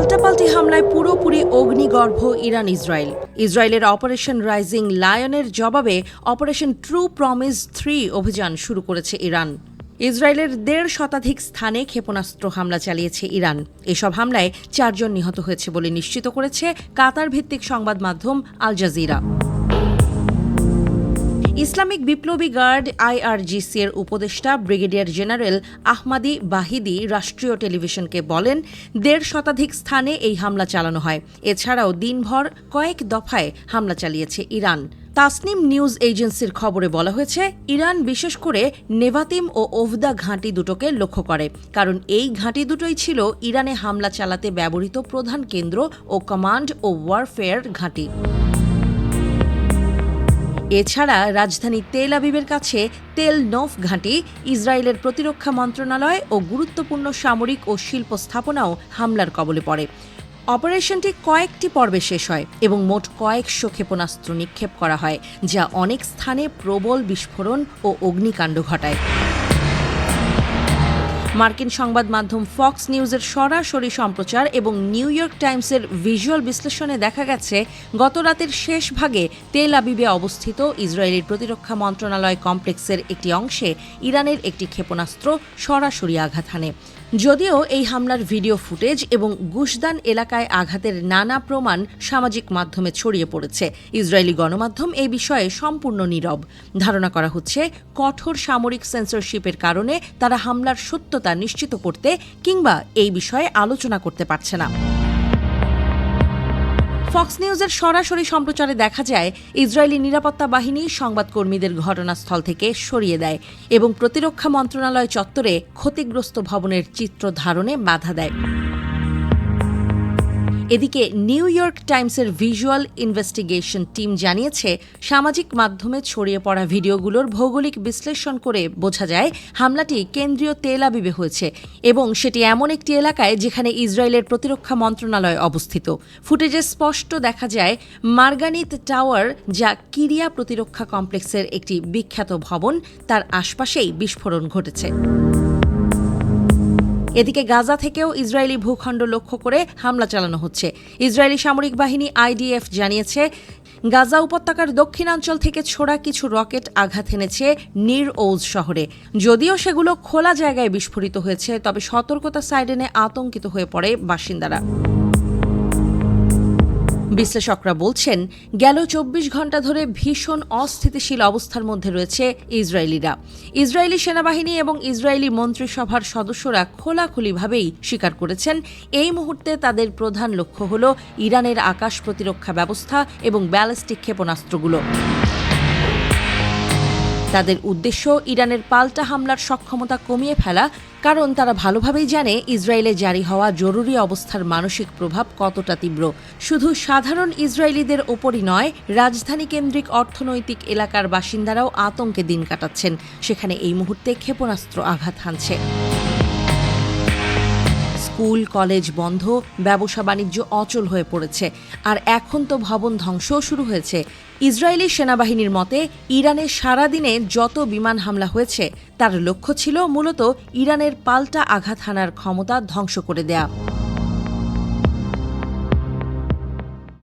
পাল্টাপাল্টি হামলায় পুরোপুরি অগ্নিগর্ভ ইসরায়েল। ইসরায়েলের অপারেশন রাইজিং লায়নের জবাবে অপারেশন ট্রু প্রমিস 3 অভিযান শুরু করেছে ইরান। ইসরায়েলের ১.৫ শতাধিক স্থানে ক্ষেপণাস্ত্র হামলা চালিয়েছে ইরান। এসব হামলায় ৪ জন নিহত হয়েছে বলে নিশ্চিত করেছে কাতার ভিত্তিক সংবাদ মাধ্যম আল জাজিরা। ইসলামিক বিপ্লবী গার্ড IRGC এর উপদেষ্টা ব্রিগেডিয়ার জেনারেল আহমাদি বাহিদি রাষ্ট্রীয় টেলিভিশনকে বলেন, ১.৫ শতাধিক স্থানে এই হামলা চালানো হয়। এছাড়াও দিনভর কয়েক দফায় হামলা চালিয়েছে ইরান। তাসনিম নিউজ এজেন্সির খবরে বলা হয়েছে, ইরান বিশেষ করে নেভাতিম ও ওভদা ঘাঁটি দুটোকে লক্ষ্য করে, কারণ এই ঘাঁটি দুটোই ছিল ইরানে হামলা চালাতে ব্যবহৃত প্রধান কেন্দ্র ও কমান্ড ও ওয়ারফেয়ার ঘাঁটি। এছাড়া রাজধানী তেল আবিবের কাছে তেল নৌফ ঘাঁটি, ইসরায়েলের প্রতিরক্ষা মন্ত্রণালয় ও গুরুত্বপূর্ণ সামরিক ও শিল্প স্থাপনাও হামলার কবলে পড়ে। অপারেশনটি কয়েকটি পর্বে শেষ হয় এবং মোট কয়েকশো ক্ষেপণাস্ত্র নিক্ষেপ করা হয়, যা অনেক স্থানে প্রবল বিস্ফোরণ ও অগ্নিকাণ্ড ঘটায়। মার্কিন সংবাদ মাধ্যম ফক্স নিউজের সরাসরি সম্প্রচার এবং নিউ ইয়র্ক টাইমসের ভিজুয়াল বিশ্লেষণে দেখা গেছে, গত রাতের শেষ ভাগে তেল আবিবে অবস্থিত ইসরায়েলের প্রতিরক্ষা মন্ত্রণালয় কমপ্লেক্সের একটি অংশে ইরানের একটি ক্ষেপণাস্ত্র সরাসরি আঘাত হানে। যদিও এই হামলার ভিডিও ফুটেজ এবং গুশদান এলাকায় আঘাতের নানা প্রমাণ সামাজিক মাধ্যমে ছড়িয়ে পড়েছে, ইসরায়েলি গণমাধ্যম এই বিষয়ে সম্পূর্ণ নীরব। ধারণা করা হচ্ছে, কঠোর সামরিক সেন্সরশিপের কারণে তারা হামলার সত্যতা নিশ্চিত করতে কিংবা এই বিষয়ে আলোচনা করতে পারছে না। ফক্স নিউজের সরাসরি সম্প্রচারে দেখা যায়, ইসরায়েলি নিরাপত্তা বাহিনী সংবাদকর্মীদের ঘটনাস্থল থেকে সরিয়ে দেয় এবং প্রতিরক্ষা মন্ত্রণালয় চত্বরে ক্ষতিগ্রস্ত ভবনের চিত্র ধারণে বাধা দেয়। এদিকে নিউ ইয়র্ক টাইমসের ভিজুয়াল ইনভেস্টিগেশন টিম জানিয়েছে, সামাজিক মাধ্যমে ছড়িয়ে পড়া ভিডিওগুলোর ভৌগোলিক বিশ্লেষণ করে বোঝা যায় হামলাটি কেন্দ্রীয় তেল আবিবে হয়েছে এবং সেটি এমন একটি এলাকায় যেখানে ইসরায়েলের প্রতিরক্ষা মন্ত্রণালয় অবস্থিত। ফুটেজে স্পষ্ট দেখা যায় মার্গানিত টাওয়ার, যা কিরিয়া প্রতিরক্ষা কমপ্লেক্সের একটি বিখ্যাত ভবন, তার আশপাশেই বিস্ফোরণ ঘটেছে। এদিকে গাজা থেকেও ইসরায়েলি ভূখণ্ড লক্ষ্য করে হামলা চালানো হচ্ছে। ইসরায়েলি সামরিক বাহিনী IDF জানিয়েছে, গাজা উপত্যকার দক্ষিণাঞ্চল থেকে ছোড়া কিছু রকেট আঘাত এনেছে নির ওজ শহরে। যদিও সেগুলো খোলা জায়গায় বিস্ফোরিত হয়েছে, তবে সতর্কতা সাইরেনে আতঙ্কিত হয়ে পড়ে বাসিন্দারা। বিশ্লেষকরা বলছেন, গেল ২৪ ঘণ্টা ধরে ভীষণ অস্থিতিশীল অবস্থার মধ্যে রয়েছে ইসরায়েলিরা। ইসরায়েলি সেনাবাহিনী এবং ইসরায়েলি মন্ত্রিসভার সদস্যরা খোলাখুলিভাবেই স্বীকার করেছেন, এই মুহূর্তে তাদের প্রধান লক্ষ্য হল ইরানের আকাশ প্রতিরক্ষা ব্যবস্থা এবং ব্যালিস্টিক ক্ষেপণাস্ত্রগুলো। তাদের উদ্দেশ্য ইরানের পাল্টা হামলার সক্ষমতা কমিয়ে ফেলা, কারণ তারা ভালোভাবেই জানে ইসরায়েলে জারি হওয়া জরুরি অবস্থার মানসিক প্রভাব কতটা তীব্র। শুধু সাধারণ ইসরায়েলিদের ওপরই নয়, রাজধানী কেন্দ্রিক অর্থনৈতিক এলাকার বাসিন্দারাও আতঙ্কে দিন কাটাচ্ছেন, সেখানে এই মুহূর্তে ক্ষেপণাস্ত্র আঘাত হানছে। স্কুল কলেজ বন্ধ, ব্যবসা বাণিজ্য অচল হয়ে পড়েছে, আর এখন তো ভবন ধ্বংসও শুরু হয়েছে। ইসরায়েলি সেনাবাহিনীর মতে, ইরানে সারাদিনে যত বিমান হামলা হয়েছে তার লক্ষ্য ছিল মূলত ইরানের পাল্টা আঘাত হানার ক্ষমতা ধ্বংস করে দেয়া।